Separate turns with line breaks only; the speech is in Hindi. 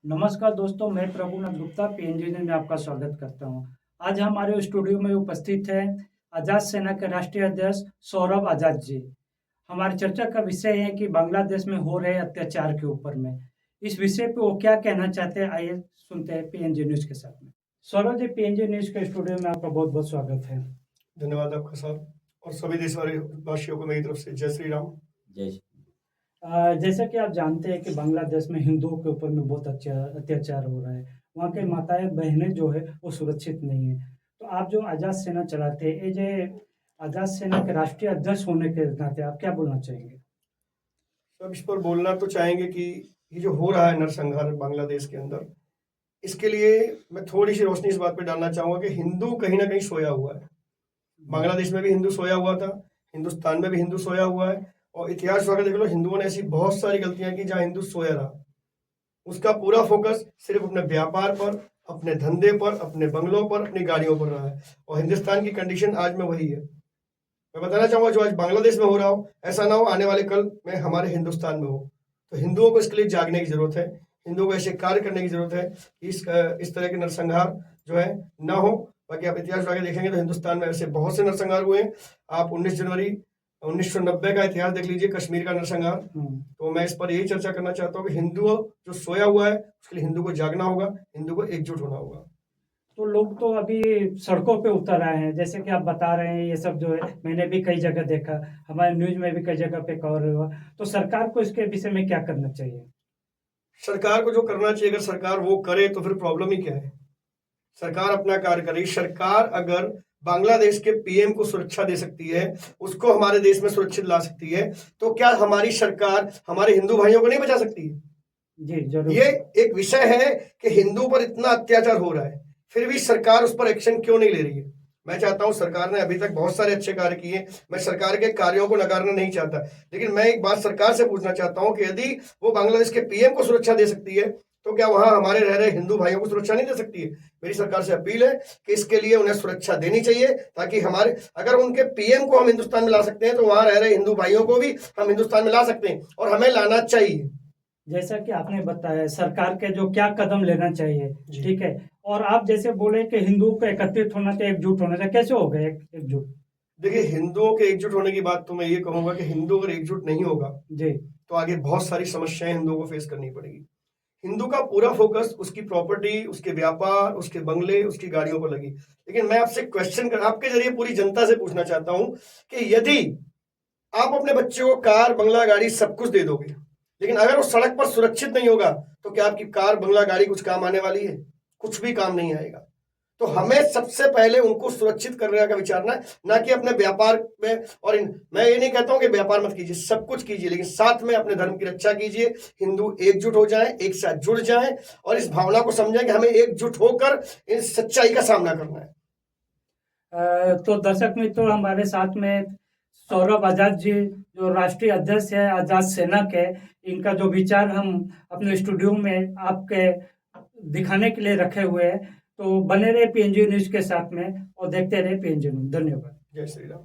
नमस्कार दोस्तों, मैं प्रभुनाथ गुप्ता पीएनजी में आपका स्वागत करता हूं। आज हमारे स्टूडियो में उपस्थित हैं आज़ाद सेना के राष्ट्रीय अध्यक्ष सौरभ आज़ाद जी। हमारी चर्चा का विषय है कि बांग्लादेश में हो रहे अत्याचार के ऊपर में। इस विषय पे वो क्या कहना चाहते हैं, आइए सुनते हैं पीएनजी न्यूज़ के साथ में। सौरभ जी, पीएनजी न्यूज़ के स्टूडियो में आपका बहुत-बहुत स्वागत है।
धन्यवाद आपका साहब और सभी देशवासियों को मेरी तरफ से जय श्री राम।
जय श्री
जैसा कि आप जानते हैं कि बांग्लादेश में हिंदुओं के ऊपर में बहुत अत्याचार हो रहा है। वहाँ के माताएँ-बहनें जो है वो सुरक्षित नहीं है। तो आप जो आज़ाद सेना चलाते हैं, ये जो आज़ाद सेना के राष्ट्रीय अध्यक्ष होने के नाते आप क्या बोलना चाहेंगे?
सब इस पर बोलना तो चाहेंगे कि ये जो हो रहा है नरसंहार बांग्लादेश के अंदर, इसके लिए मैं थोड़ी सी रोशनी इस बात पे डालना चाहूँगा कि हिंदू कहीं ना कहीं सोया हुआ है। बांग्लादेश में भी हिंदू सोया हुआ था, हिंदुस्तान में भी हिंदू सोया हुआ है और इतिहास में अगर देख लो हिंदुओं ने ऐसी बहुत सारी गलतियां की जहाँ हिंदू सोया रहा। उसका पूरा फोकस सिर्फ अपने व्यापार पर, अपने धंधे पर, अपने बंगलों पर, अपनी गाड़ियों पर रहा है और हिंदुस्तान की कंडीशन आज में वही है। मैं बताना चाहूंगा जो आज बांग्लादेश में हो रहा हो ऐसा ना हो आने वाले कल में हमारे हिंदुस्तान में हो। तो हिंदुओं को इसके लिए जागने की जरूरत है, हिंदुओं को ऐसे कार्य करने की जरूरत है कि इस तरह के नरसंहार जो है ना हो। बाकी आप इतिहास आगे देखेंगे तो हिंदुस्तान में ऐसे बहुत से नरसंहार हुए हैं। आप 19 जनवरी 1990 का इतिहास देख लीजिए, कश्मीर का नरसंहार। तो मैं इस पर यही चर्चा करना चाहता हूँ कि हिंदू जो सोया हुआ है उसके लिए हिंदू को जागना होगा, हिंदू को एकजुट होना होगा।
तो लोग तो अभी सड़कों पे उतर आए हैं, जैसे कि आप बता रहे हैं, ये सब जो है मैंने भी कई जगह देखा, हमारे न्यूज़ में भी कई जगह पे कवर हुआ। तो सरकार को इसके विषय में क्या करना चाहिए?
सरकार को जो करना चाहिए, अगर सरकार वो करे तो फिर प्रॉब्लम ही क्या है। सरकार अपना कार्य करे। सरकार अगर बांग्लादेश के पीएम को सुरक्षा दे सकती है, उसको हमारे देश में सुरक्षित ला सकती है, तो क्या हमारी सरकार हमारे हिंदू भाइयों को नहीं बचा सकती है?
जी जरूर।
ये एक विषय है कि हिंदू पर इतना अत्याचार हो रहा है, फिर भी सरकार उस पर एक्शन क्यों नहीं ले रही है। मैं चाहता हूं, सरकार ने अभी तक बहुत सारे अच्छे कार्य किए, मैं सरकार के कार्यों को नकारना नहीं चाहता, लेकिन मैं एक बात सरकार से पूछना चाहता हूं कि यदि वो बांग्लादेश के पीएम को सुरक्षा दे सकती है तो क्या वहां हमारे रह रहे हिंदू भाइयों को सुरक्षा नहीं दे सकती है? मेरी सरकार से अपील है कि इसके लिए उन्हें सुरक्षा देनी चाहिए, ताकि हमारे अगर उनके पीएम को हम हिंदुस्तान में ला सकते हैं तो वहां रह रहे हिंदू भाइयों को भी हम हिंदुस्तान में ला सकते हैं और हमें लाना चाहिए।
जैसा कि आपने बताया सरकार के जो क्या कदम लेना चाहिए, ठीक है। और आप जैसे बोले कि हिंदुओं को एकत्रित होना चाहिए, एकजुट होना चाहिए, कैसे हो गए एकजुट?
देखिए, हिंदुओं के एकजुट होने की बात तो मैं ये कहूंगा कि हिंदू अगर एकजुट नहीं होगा
जी
तो आगे बहुत सारी समस्याएं हिंदुओं को फेस करनी पड़ेगी। हिंदू का पूरा फोकस उसकी प्रॉपर्टी, उसके व्यापार, उसके बंगले, उसकी गाड़ियों पर लगी। लेकिन मैं आपसे क्वेश्चन कर आपके जरिए पूरी जनता से पूछना चाहता हूं कि यदि आप अपने बच्चे को कार, बंगला, गाड़ी सब कुछ दे दोगे, लेकिन अगर वो सड़क पर सुरक्षित नहीं होगा तो क्या आपकी कार, बंगला, गाड़ी कुछ काम आने वाली है? कुछ भी काम नहीं आएगा। तो हमें सबसे पहले उनको सुरक्षित करने का विचारना है, ना कि अपने व्यापार में। और मैं ये नहीं कहता हूं कि व्यापार मत कीजिए, सब कुछ कीजिए, लेकिन साथ में अपने धर्म की रक्षा कीजिए। हिंदू एकजुट हो जाएं, एक साथ जुड़ जाएं और इस भावना को समझें कि हमें एकजुट होकर इस सच्चाई का सामना करना है।
तो दर्शक मित्रों, हमारे साथ में सौरभ आज़ाद जी जो राष्ट्रीय अध्यक्ष है आज़ाद सेना के, इनका जो विचार हम अपने स्टूडियो में आपके दिखाने के लिए रखे हुए हैं। तो बने रहे पीएनजी न्यूज़ के साथ में और देखते रहे पीएनजी न्यूज़। धन्यवाद।
जय श्री राम।